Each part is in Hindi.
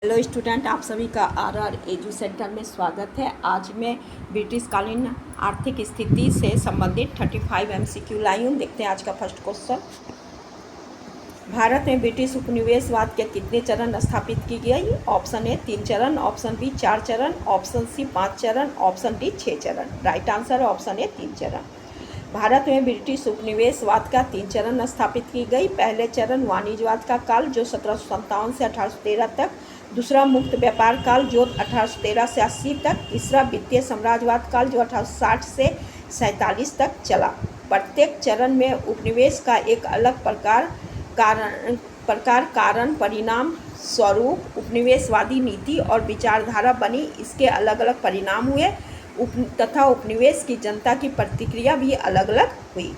हेलो स्टूडेंट, आप सभी का आरआर एजू सेंटर में स्वागत है। आज मैं ब्रिटिश कालीन आर्थिक स्थिति से संबंधित 35 एमसीक्यू लाई हूँ। देखते हैं आज का फर्स्ट क्वेश्चन। भारत में ब्रिटिश उपनिवेशवाद के कितने चरण स्थापित की गई? ऑप्शन ए 3 चरण, ऑप्शन बी 4 चरण, ऑप्शन सी 5 चरण, ऑप्शन डी 6 चरण। राइट आंसर ऑप्शन ए 3 चरण। भारत में ब्रिटिश उपनिवेशवाद का 3 चरण स्थापित की गई। पहले चरण वाणिज्यवाद का काल जो 1757 से 1813 तक, दूसरा मुक्त व्यापार काल जो 1813 से 80 तक, तीसरा वित्तीय साम्राज्यवाद काल जो 1860 से 47 तक चला। प्रत्येक चरण में उपनिवेश का एक अलग कारण परिणाम स्वरूप उपनिवेशवादी नीति और विचारधारा बनी। इसके अलग अलग परिणाम हुए तथा उपनिवेश की जनता की प्रतिक्रिया भी अलग अलग हुई।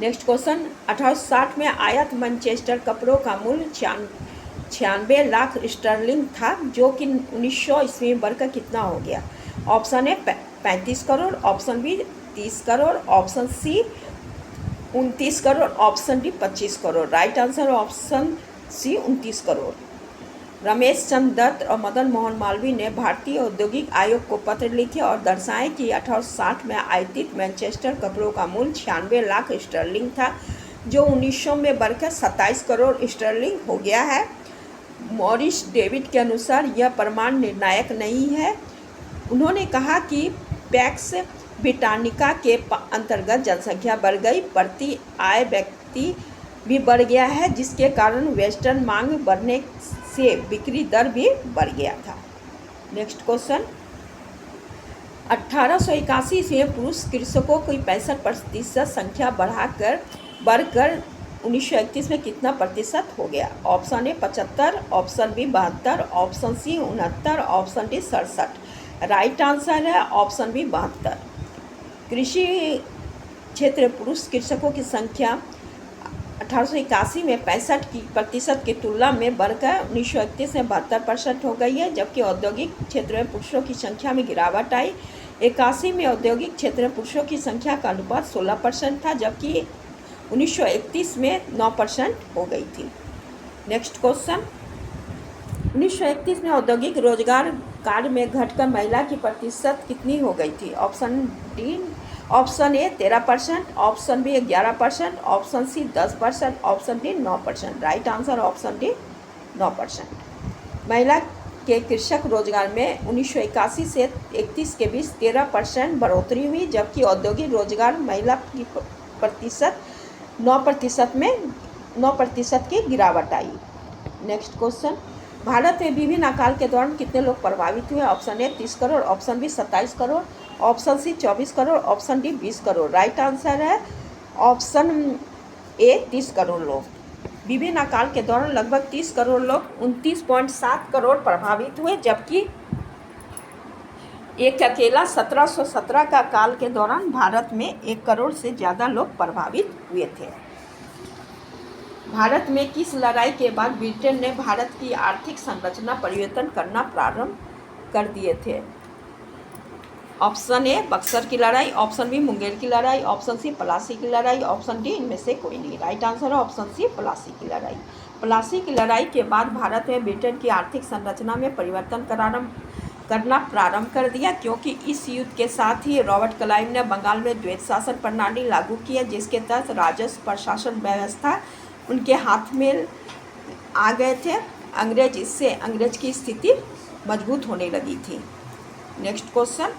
Next question. 1860 में आयात मैनचेस्टर कपड़ों का मूल्य 96 लाख स्टर्लिंग था, जो कि 1900 ईस्वी वर्ष का कितना हो गया? Option A 35 crore, option B 30 crore, option C 29 crore, option D 25 crore. Right answer option C 29 crore. Ramesh Chandra Dutt और मदन मोहन मालवीय ने भारतीय औद्योगिक आयोग को पत्र लिखे और दर्शाए कि 1860 में आयातित मैनचेस्टर कपड़ों का मूल्य 96 लाख स्टर्लिंग था, जो 1900 में बढ़कर 27 करोड़ स्टर्लिंग हो गया है। मॉरिस डेविड के अनुसार यह प्रमाण निर्णायक नहीं है। उन्होंने कहा कि पैक्स ब्रिटानिका के अंतर्गत जनसंख्या बढ़ गई, प्रति आय व्यक्ति भी बढ़ गया है, जिसके कारण वेस्टर्न मांग बढ़ने से बिक्री दर भी बढ़ गया था। Next question. 1881 ईस्वी में पुरुष कृषकों की 65% संख्या बढ़कर 1931 में कितना प्रतिशत हो गया? Option A 75, option B 72, option C 69, option D 67। Right answer है ऑप्शन बी 72। कृषि क्षेत्र पुरुष कृषकों की संख्या 1881 में 65% की तुलना में बढ़कर 1931 में 72% हो गई है, जबकि औद्योगिक क्षेत्र में पुरुषों की संख्या में गिरावट आई। 81 में औद्योगिक क्षेत्र में पुरुषों की संख्या का अनुपात 16% था, जबकि 1931 में 9% हो गई थी। Next question. 1931 में औद्योगिक रोजगार कार्य में घटकर महिला की प्रतिशत कितनी हो गई थी? Option A 13%, option B 11%, option C 10%, option D 9%। Right answer option D 9%। महिला के कृषक रोजगार में 1981 से 31 के बीच 13% बढ़ोतरी हुई, जबकि औद्योगिक रोजगार महिला की प्रतिशत 9% की गिरावट आई। Next question. भारत में विभिन्न अकाल के दौरान कितने लोग प्रभावित हुए? Option A 30 crore, option B 27 crore, option C 24 crore, option D 20 crore. Right answer है ऑप्शन ए 30 करोड़ लोग। विभिन्न अकाल के दौरान लगभग 30 करोड़ लोग 29.7 करोड़ प्रभावित हुए, जबकि एक अकेला 1717 का काल के दौरान भारत में 1 करोड़ से ज़्यादा लोग प्रभावित हुए थे। भारत में किस लड़ाई के बाद ब्रिटेन ने भारत की आर्थिक संरचना परिवर्तन करना प्रारंभ कर दिए थे? ऑप्शन ए बक्सर की लड़ाई, ऑप्शन बी मुंगेर की लड़ाई, ऑप्शन सी प्लासी की लड़ाई, ऑप्शन डी इनमें से कोई नहीं। राइट आंसर है ऑप्शन सी प्लासी की लड़ाई। प्लासी की लड़ाई के बाद भारत में ब्रिटेन की आर्थिक संरचना में परिवर्तन करना प्रारंभ कर दिया, क्योंकि इस युद्ध के साथ ही रॉबर्ट क्लाइव ने बंगाल में द्वैत शासन प्रणाली लागू की है, जिसके तहत राजस्व प्रशासन व्यवस्था उनके हाथ में आ गए थे अंग्रेज। इससे अंग्रेज की स्थिति मजबूत होने लगी थी। Next question.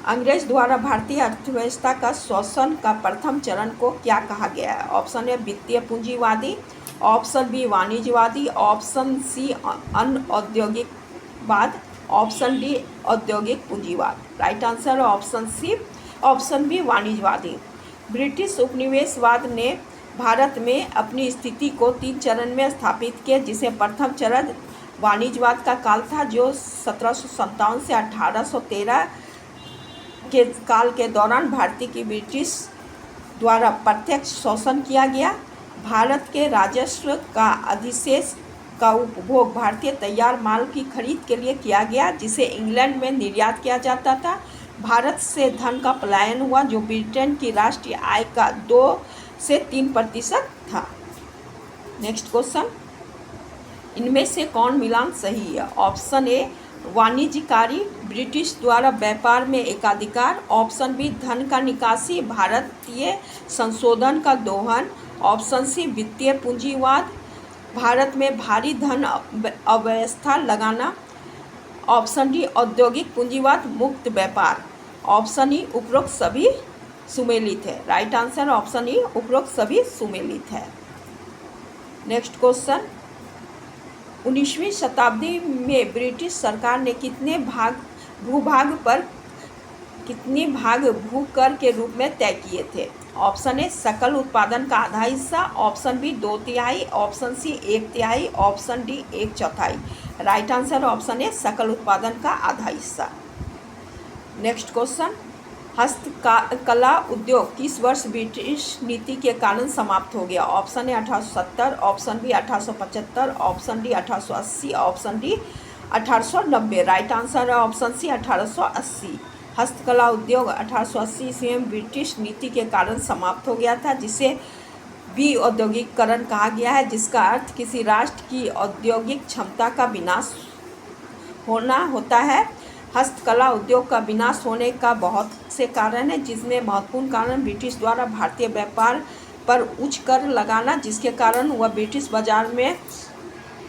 अंग्रेज द्वारा भारतीय अर्थव्यवस्था का शोषण का प्रथम चरण को क्या कहा गया है? ऑप्शन ए वित्तीय पूंजीवादी, ऑप्शन बी वाणिज्यवादी, ऑप्शन सी अनऔद्योगिकवाद, ऑप्शन डी औद्योगिक पूंजीवाद। राइट आंसर ऑप्शन बी वाणिज्यवादी। ब्रिटिश उपनिवेशवाद ने भारत में अपनी स्थिति को 3 चरण में स्थापित किया, जिसे प्रथम चरण वाणिज्यवाद का काल था, जो 1757 से 1813 के काल के दौरान भारतीय की ब्रिटिश द्वारा प्रत्यक्ष शोषण किया गया। भारत के राजस्व का अधिशेष का उपभोग भारतीय तैयार माल की खरीद के लिए किया गया, जिसे इंग्लैंड में निर्यात किया जाता था। भारत से धन का पलायन हुआ, जो ब्रिटेन की राष्ट्रीय आय का 2 से 3% था। Next question. इनमें से कौन मिलान सही है? ऑप्शन ए वाणिज्यकारी, ब्रिटिश द्वारा व्यापार में एकाधिकार। ऑप्शन बी धन का निकासी, भारतीय संशोधन का दोहन। ऑप्शन सी वित्तीय पूंजीवाद, भारत में भारी धन अव्यवस्था लगाना। ऑप्शन डी औद्योगिक पूंजीवाद, मुक्त व्यापार। ऑप्शन ई उपरोक्त सभी सुमेलित है। राइट आंसर ऑप्शन ई उपरोक्त सभी सुमेलित है। नेक्स्ट क्वेश्चन, 19वीं शताब्दी में ब्रिटिश सरकार ने कितने भाग भू कर के रूप में तय किए थे? ऑप्शन ए सकल उत्पादन का आधा हिस्सा। Option B 2/3। Option C 1/3। Option D 1/4। Right answer option A सकल उत्पादन का आधा हिस्सा। नेक्स्ट क्वेश्चन, हस्तकला उद्योग किस वर्ष ब्रिटिश नीति के कारण समाप्त हो गया? Option A 1870। Option B 1875। Option D 1880। Option D 1890। Right answer है ऑप्शन सी 1880। हस्तकला उद्योग 1880 ईस्वी में ब्रिटिश नीति के कारण समाप्त हो गया था, जिसे विऔद्योगिकरण कहा गया है, जिसका अर्थ किसी राष्ट्र की औद्योगिक क्षमता का विनाश होना होता है। हस्तकला उद्योग का विनाश होने का बहुत से कारण है, जिसमें महत्वपूर्ण कारण ब्रिटिश द्वारा भारतीय व्यापार पर उच्च कर लगाना, जिसके कारण वह ब्रिटिश बाजार में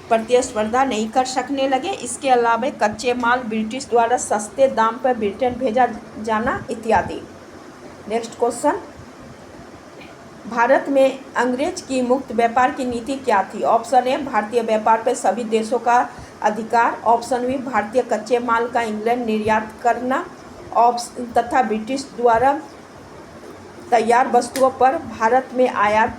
प्रतिस्पर्धा नहीं कर सकने लगे। इसके अलावा कच्चे माल ब्रिटिश द्वारा सस्ते दाम पर ब्रिटेन भेजा जाना इत्यादि। नेक्स्ट क्वेश्चन, भारत में अंग्रेज की मुक्त व्यापार की नीति क्या थी? ऑप्शन ए भारतीय व्यापार पर सभी देशों का अधिकार। ऑप्शन बी भारतीय कच्चे माल का इंग्लैंड निर्यात करना। ऑप्शन तथा ब्रिटिश द्वारा तैयार वस्तुओं पर भारत में आयात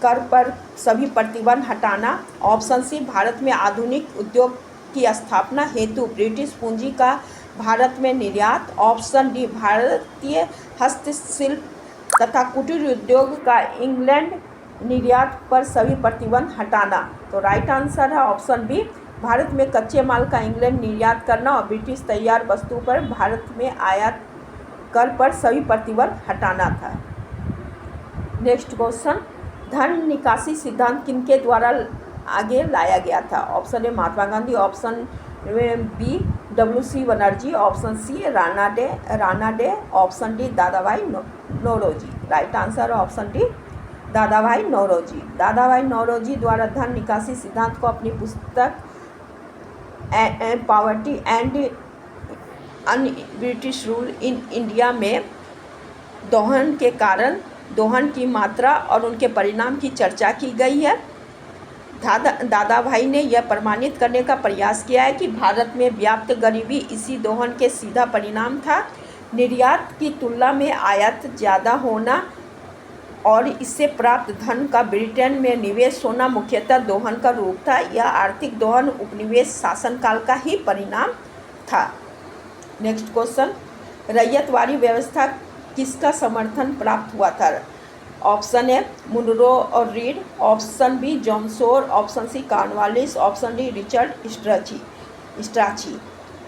कर पर सभी प्रतिबंध हटाना। ऑप्शन सी भारत में आधुनिक उद्योग की स्थापना हेतु ब्रिटिश पूंजी का भारत में निर्यात। ऑप्शन डी भारतीय हस्तशिल्प तथा कुटीर उद्योग का इंग्लैंड निर्यात पर सभी प्रतिबंध हटाना। तो राइट आंसर है ऑप्शन बी, भारत में कच्चे माल का इंग्लैंड निर्यात करना और ब्रिटिश तैयार वस्तु पर भारत में आयात कर पर सभी प्रतिबंध हटाना था। नेक्स्ट क्वेश्चन, धन निकासी सिद्धांत किनके द्वारा आगे लाया गया था? Option A Mahatma Gandhi. Option B WC Banerjee. Option C Rana De. Option D Dadabhai Naoroji. Right answer option D Dadabhai Naoroji. Dadabhai Naoroji द्वारा धन निकासी सिद्धांत को अपनी पुस्तक poverty and un British rule in India में दोहन के कारण, दोहन की मात्रा और उनके परिणाम की चर्चा की गई है। दादाभाई ने यह प्रमाणित करने का प्रयास किया है कि भारत में व्याप्त गरीबी इसी दोहन के सीधा परिणाम था। निर्यात की तुलना में आयात ज़्यादा होना और इससे प्राप्त धन का ब्रिटेन में निवेश होना मुख्यतः दोहन का रूप था। यह आर्थिक दोहन उपनिवेश शासनकाल का ही परिणाम था। नेक्स्ट क्वेश्चन, रैयतवाड़ी व्यवस्था किसका समर्थन प्राप्त हुआ था? ऑप्शन ए मुनरो और रीड। ऑप्शन बी जॉनसोर। Option C Cornwallis. Option D Richard Strachey.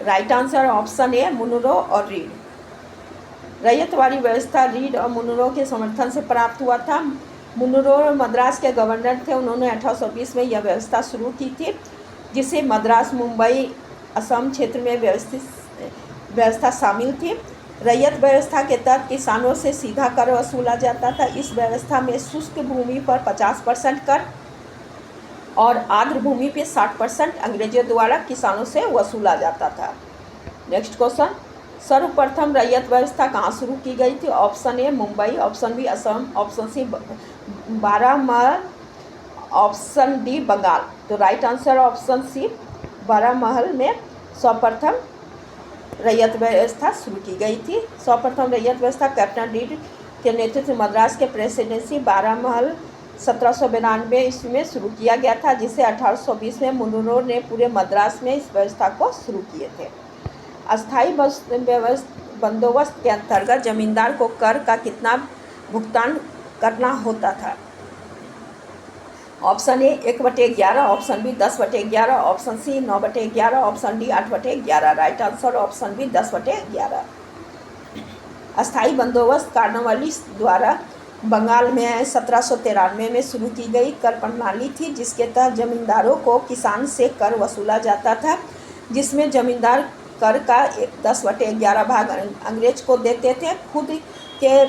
Right answer option A Munro और रीड। रैयतवाड़ी व्यवस्था रीड और मुनरो के समर्थन से प्राप्त हुआ था। मुनरो मद्रास के गवर्नर थे। उन्होंने 1820 में यह व्यवस्था शुरू की थी, जिसे मद्रास, मुंबई, असम क्षेत्र में व्यवस्था शामिल थी। रैयत व्यवस्था के तहत किसानों से सीधा कर वसूला जाता था। इस व्यवस्था में शुष्क भूमि पर 50% कर और आर्द्र भूमि पर 60% अंग्रेजों द्वारा किसानों से वसूला जाता था। नेक्स्ट क्वेश्चन, सर्वप्रथम रैयत व्यवस्था कहाँ शुरू की गई थी? Option A Mumbai. Option B Assam. Option C Baramahal. Option D Bengal. तो right answer option C Baramahal में सर्वप्रथम रैयत व्यवस्था शुरू की गई थी। सर्वप्रथम रैयत व्यवस्था कैप्टन रीड के नेतृत्व में मद्रास के प्रेसिडेंसी बारामहल 1792 ईस्वी में शुरू किया गया था, जिसे 1820 में मुनरो ने पूरे मद्रास में इस व्यवस्था को शुरू किए थे। अस्थायी बंदोबस्त के अंतर्गत जमींदार को कर का कितना भुगतान करना होता था? Option A 1/11। Option B 10/11। Option C 9/11। Option D 8/11। Right answer option B 10/11। अस्थायी बंदोबस्त कॉर्नवालिस द्वारा बंगाल में 1793 में शुरू की गई कर प्रणाली थी, जिसके तहत जमींदारों को किसान से कर वसूला जाता था, जिसमें जमींदार कर का 10/11 भाग अंग्रेज को देते थे, खुद के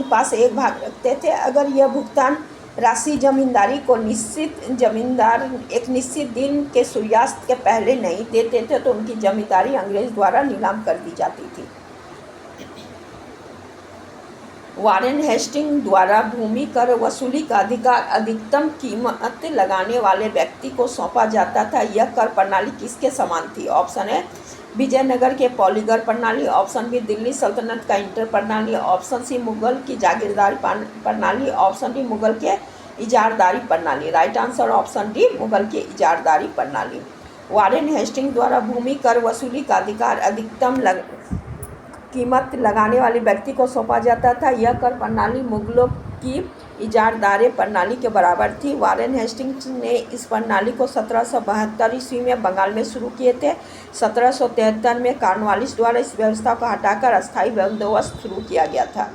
पास एक भाग रखते थे। अगर यह भुगतान राशि जमींदारी को जमींदार एक निश्चित दिन के सूर्यास्त के पहले नहीं देते थे तो उनकी जमींदारी अंग्रेज द्वारा नीलाम कर दी जाती थी। वारेन हेस्टिंग द्वारा भूमि कर वसूली का अधिकार अधिकतम कीमत लगाने वाले व्यक्ति को सौंपा जाता था। यह कर प्रणाली किसके समान थी? ऑप्शन है विजयनगर के पॉलीगर प्रणाली, ऑप्शन बी दिल्ली सल्तनत का इंटर प्रणाली, ऑप्शन सी मुगल की जागीरदारी प्रणाली, ऑप्शन डी मुगल के इजारदारी प्रणाली। Right answer option D Mughal की इजारदारी प्रणाली। वारेन हेस्टिंग द्वारा भूमि कर वसूली का अधिकार अधिकतम कीमत लगाने वाले व्यक्ति को सौंपा जाता था। यह कर प्रणाली मुगलों की इजारदारी प्रणाली के बराबर थी। वारेन हेस्टिंग्स ने इस प्रणाली को 1772 ईस्वी में बंगाल में शुरू किए थे। 1773 में कॉर्नवालिस द्वारा इस व्यवस्था को हटाकर अस्थायी बंदोबस्त शुरू किया गया था।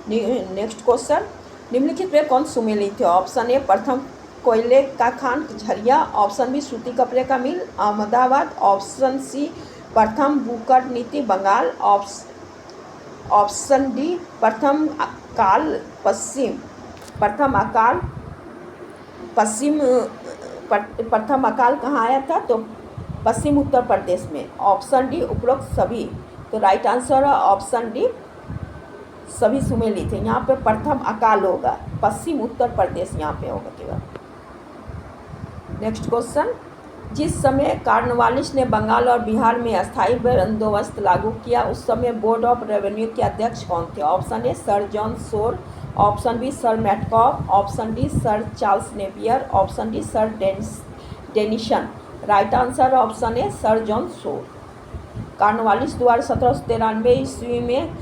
नेक्स्ट क्वेश्चन, निम्नलिखित में कौन सुमेलित थे? ऑप्शन ए प्रथम कोयले का खान झरिया, ऑप्शन बी सूती कपड़े का मिल अहमदाबाद, ऑप्शन सी प्रथम बुकर नीति बंगाल, ऑप्शन डी प्रथम अकाल कहाँ आया था? तो पश्चिम उत्तर प्रदेश में। ऑप्शन डी उपरोक्त सभी। तो राइट आंसर है ऑप्शन डी सभी सुमेलित है। यहाँ पे प्रथम अकाल होगा, पश्चिम उत्तर प्रदेश यहाँ पे होगा केवल। नेक्स्ट क्वेश्चन, जिस समय कॉर्नवालिस ने बंगाल और बिहार में अस्थायी बंदोबस्त लागू किया उस समय बोर्ड ऑफ रेवेन्यू के अध्यक्ष कौन थे? Option A sir John Shore, option B sir Metcalfe, option D sir Charles Napier, option D sir Denison. Right answer option A sir John Shore. Cornwallis द्वारा 1793 ईस्वी में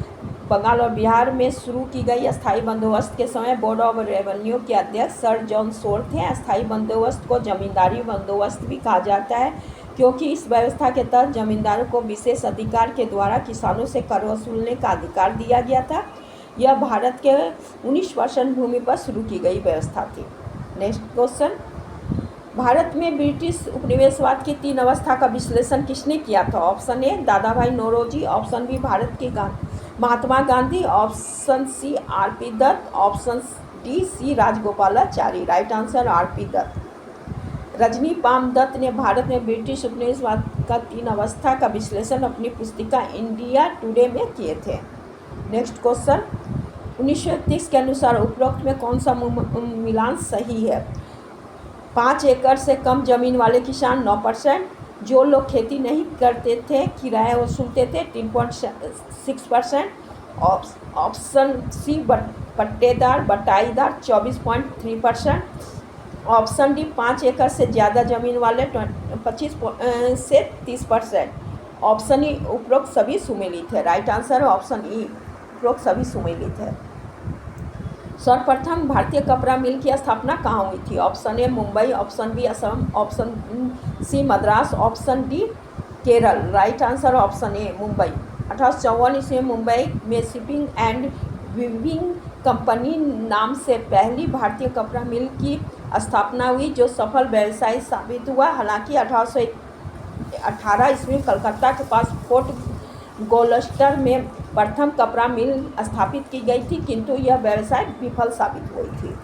बंगाल और बिहार में शुरू की गई अस्थायी बंदोबस्त के समय बोर्ड ऑफ रेवेन्यू के अध्यक्ष सर जॉन शोर थे। अस्थायी बंदोबस्त को जमींदारी बंदोबस्त भी कहा जाता है, क्योंकि इस व्यवस्था के तहत जमींदारों को विशेष अधिकार के द्वारा किसानों से कर वसूलने का अधिकार दिया गया था। यह भारत के 19% भूमि पर शुरू की गई व्यवस्था थी। नेक्स्ट क्वेश्चन, भारत में ब्रिटिश उपनिवेशवाद की 3 अवस्था का विश्लेषण किसने किया था? Option A Dadabhai Naoroji, option B Bharat के Mahatma Gandhi, option C R P. Dutt, option D C Rajagopalachari. Right answer R P. Dutt. Rajani Palme Dutt ने भारत में ब्रिटिश उपनिवेशवाद का 3 अवस्था का विश्लेषण अपनी पुस्तिका इंडिया टुडे में किए थे। नेक्स्ट क्वेश्चन, 1931 के अनुसार उपरोक्त में कौन सा मिलान सही है? 5 एकड़ से कम जमीन वाले किसान 9%, जो लोग खेती नहीं करते थे किराया वसूलते थे 3.6%, ऑप्शन सी पट्टेदार बटाईदार 24.3%, ऑप्शन डी 5 एकड़ से ज़्यादा जमीन वाले 25 से 30%, ऑप्शन ई उपरोक्त सभी सुमेलित है। राइट आंसर है ऑप्शन ई उपरोक्त सभी सुमेलित है। सर्वप्रथम भारतीय कपड़ा मिल की स्थापना कहाँ हुई थी? Option A Mumbai, option B Assam, option C Madras, option D Kerala. Right answer option A Mumbai. 1854 ईस्वी में मुंबई में शिपिंग एंड वीविंग कंपनी नाम से पहली भारतीय कपड़ा मिल की स्थापना हुई, जो सफल व्यवसाय साबित हुआ। हालांकि 1818 ईस्वी में कलकत्ता के पास फोर्ट गोल्स्टर में प्रथम कपड़ा मिल स्थापित की गई थी, किंतु यह व्यवसाय विफल साबित हुई थी।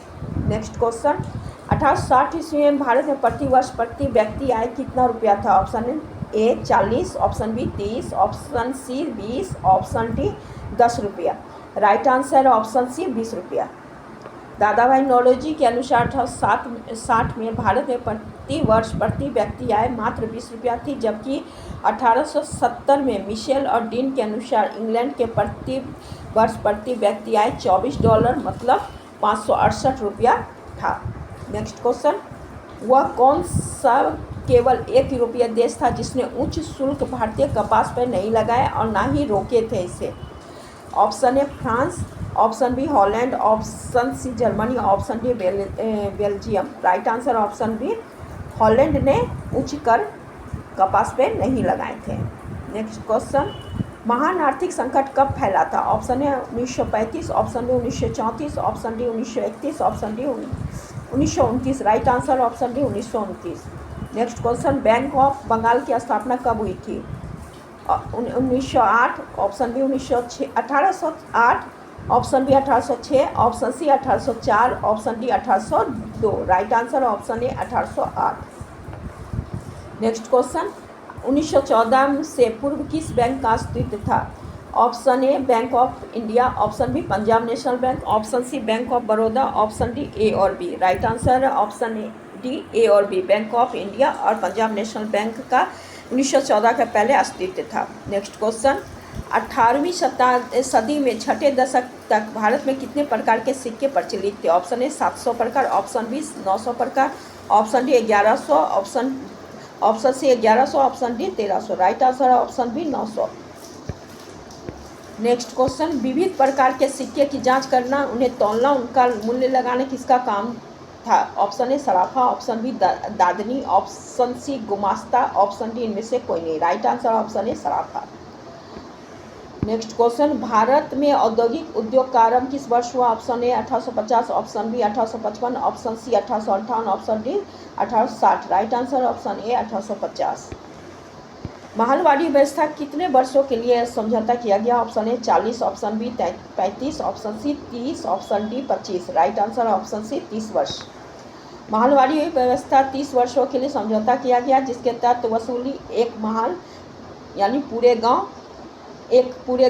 नेक्स्ट क्वेश्चन, 1860 ईस्वी में भारत में प्रति वर्ष प्रति व्यक्ति आय कितना रुपया था? Option A 40, option B 30, option C 20, option D 10 रुपया। राइट आंसर ऑप्शन सी 20 रुपया। दादाभाई नौरोजी के अनुसार 1860 में भारत में प्रति वर्ष प्रति व्यक्ति आय मात्र 20 रुपया थी, जबकि 1870 में मिशेल और डीन के अनुसार इंग्लैंड के प्रति वर्ष प्रति व्यक्ति आय $24 मतलब 568 रुपया था। नेक्स्ट क्वेश्चन, वह कौन सा केवल एक यूरोपीय देश था जिसने उच्च शुल्क भारतीय कपास पर नहीं लगाया और ना ही रोके थे इसे? Option A France, option B Holland, option C Germany, option D Belgium. Right answer option B Holland ने उच्च कर कपास पे नहीं लगाए थे। नेक्स्ट क्वेश्चन, महान आर्थिक संकट कब फैला था? Option A 1935, option B 1934, option D 1931, option D 1929। Right answer option D 1929। Next question, bank of Bengal की स्थापना कब हुई थी? 1908, option B 1808, option B 1806, option C 1804, option D 1802। Right answer option A 1808। Next question, 1914 से पूर्व किस बैंक का अस्तित्व था? Option A bank of India, option B Punjab national bank, option C bank of Baroda, option D A और बी। राइट आंसर है ऑप्शन डी ए और बी, बैंक ऑफ इंडिया और पंजाब नेशनल बैंक का 1914 के पहले अस्तित्व था। नेक्स्ट क्वेश्चन, 18वीं सदी में छठे दशक तक भारत में कितने प्रकार के सिक्के प्रचलित थे? ऑप्शन ए 700 प्रकार, ऑप्शन बी 900 प्रकार, option D 1100, option C 1100, option D 1300। Right answer है ऑप्शन बी 900। नेक्स्ट क्वेश्चन, विविध प्रकार के सिक्के की जांच करना, उन्हें तौलना, उनका मूल्य लगाना किसका काम था? ऑप्शन ए सराफा, ऑप्शन बी दादनी, ऑप्शन सी गुमास्ता, ऑप्शन डी इनमें से कोई नहीं। राइट आंसर ऑप्शन ए सराफा। नेक्स्ट क्वेश्चन, भारत में औद्योगिक उद्योग का आरंभ किस वर्ष हुआ? Option A 1850, option B 1855, option C 1858, option D 1860। Right answer option A 1850। Mahalwari व्यवस्था कितने वर्षों के लिए समझौता किया गया? Option A 40, option B 35, option C 30, option D 25। Right answer option C 30 वर्ष। महलवाड़ी व्यवस्था 30 वर्षों के लिए समझौता किया गया, जिसके तहत वसूली एक महल यानी पूरे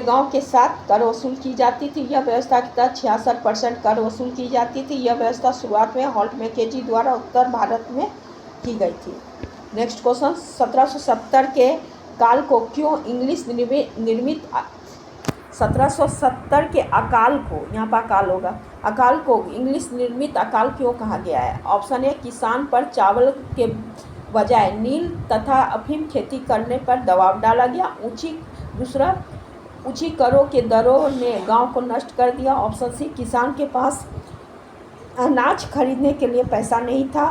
गांव के साथ कर वसूल की जाती थी। यह व्यवस्था के तहत 66% कर वसूल की जाती थी। यह व्यवस्था शुरुआत में हॉल्ट मैकेजी द्वारा उत्तर भारत में की गई थी। नेक्स्ट क्वेश्चन, 1770 के काल को क्यों इंग्लिश निर्मित 1770 के अकाल को, यहाँ पर अकाल होगा, अकाल को इंग्लिश निर्मित अकाल क्यों कहा गया है? ऑप्शन ए किसान पर चावल के बजाय नील तथा अफीम खेती करने पर दबाव डाला गया। ऊंची करों के दरों ने गांव को नष्ट कर दिया। ऑप्शन सी किसान के पास अनाज खरीदने के लिए पैसा नहीं था।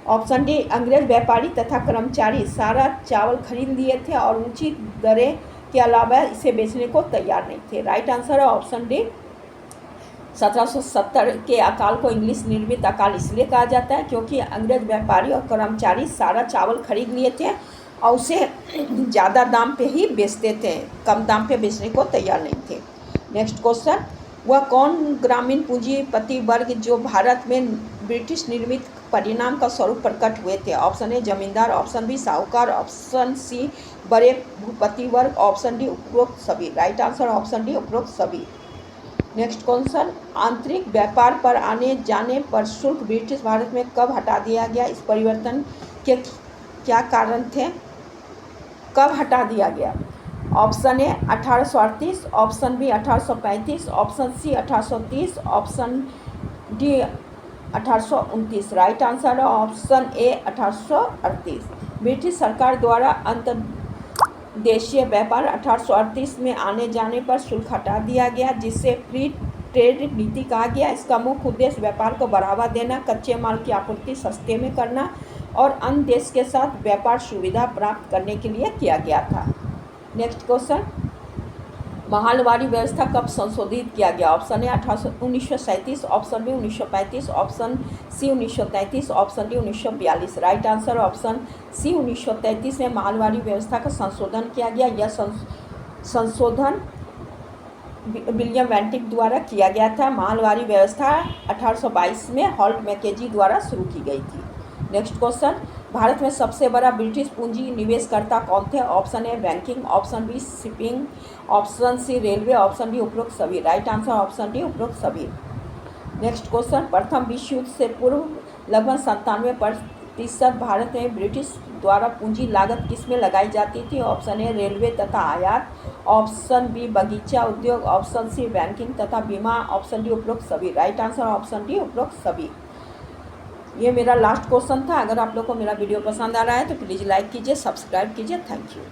ऑप्शन डी अंग्रेज व्यापारी तथा कर्मचारी सारा चावल खरीद लिए थे और ऊंची दरें के अलावा इसे बेचने को तैयार नहीं थे। राइट आंसर है ऑप्शन डी 1770 के अकाल को इंग्लिश निर्मित अकाल इसलिए कहा जाता है क्योंकि अंग्रेज व्यापारी और कर्मचारी सारा चावल खरीद लिए थे और उसे ज़्यादा दाम पे ही बेचते थे, कम दाम पे बेचने को तैयार नहीं थे। नेक्स्ट क्वेश्चन, वह कौन ग्रामीण पूंजीपति वर्ग जो भारत में ब्रिटिश निर्मित परिणाम का स्वरूप प्रकट हुए थे? ऑप्शन ए जमींदार, ऑप्शन बी साहूकार, ऑप्शन सी बड़े भूपति वर्ग, ऑप्शन डी उपरोक्त सभी। राइट आंसर ऑप्शन डी उपरोक्त सभी। नेक्स्ट क्वेश्चन, आंतरिक व्यापार पर आने जाने पर शुल्क ब्रिटिश भारत में कब हटा दिया गया? इस परिवर्तन के क्या कारण थे? कब हटा दिया गया? Option A 1838, option B 1835, option C 1830, option D 1829। Right answer है ऑप्शन ए 1838। ब्रिटिश सरकार द्वारा अंतर्देशीय व्यापार 1838 में आने जाने पर शुल्क हटा दिया गया, जिससे फ्री ट्रेड नीति कहा गया। इसका मुख्य उद्देश्य व्यापार को बढ़ावा देना, कच्चे माल की आपूर्ति सस्ते में करना और अन्य देश के साथ व्यापार सुविधा प्राप्त करने के लिए किया गया था। नेक्स्ट क्वेश्चन, महलवाड़ी व्यवस्था कब संशोधित किया गया? Option A 1937, option B 1935, option C 1933, option D 1942। Right answer option C 1933 में महलवाड़ी व्यवस्था का संशोधन किया गया। यह संशोधन विलियम बेंटिक द्वारा किया गया था। महलवाड़ी व्यवस्था 1822 में हॉल्ट मैकेजी द्वारा शुरू की गई थी। नेक्स्ट क्वेश्चन, भारत में सबसे बड़ा ब्रिटिश पूंजी निवेशकर्ता कौन थे? Option A banking, option B shipping, option C railway, option D उपरोक्त सभी। राइट आंसर ऑप्शन डी उपरोक्त सभी। नेक्स्ट क्वेश्चन, प्रथम विश्व युद्ध से पूर्व लगभग 97% भारत में ब्रिटिश द्वारा पूंजी लागत किसमें लगाई जाती थी? ऑप्शन ए रेलवे तथा आयात, ऑप्शन बी बगीचा उद्योग, ऑप्शन सी बैंकिंग तथा बीमा, ऑप्शन डी उपरोक्त सभी। राइट आंसर ऑप्शन डी उपरोक्त सभी। ये मेरा लास्ट क्वेश्चन था। अगर आप लोग को मेरा वीडियो पसंद आ रहा है तो प्लीज़ लाइक कीजिए, सब्सक्राइब कीजिए। Thank you.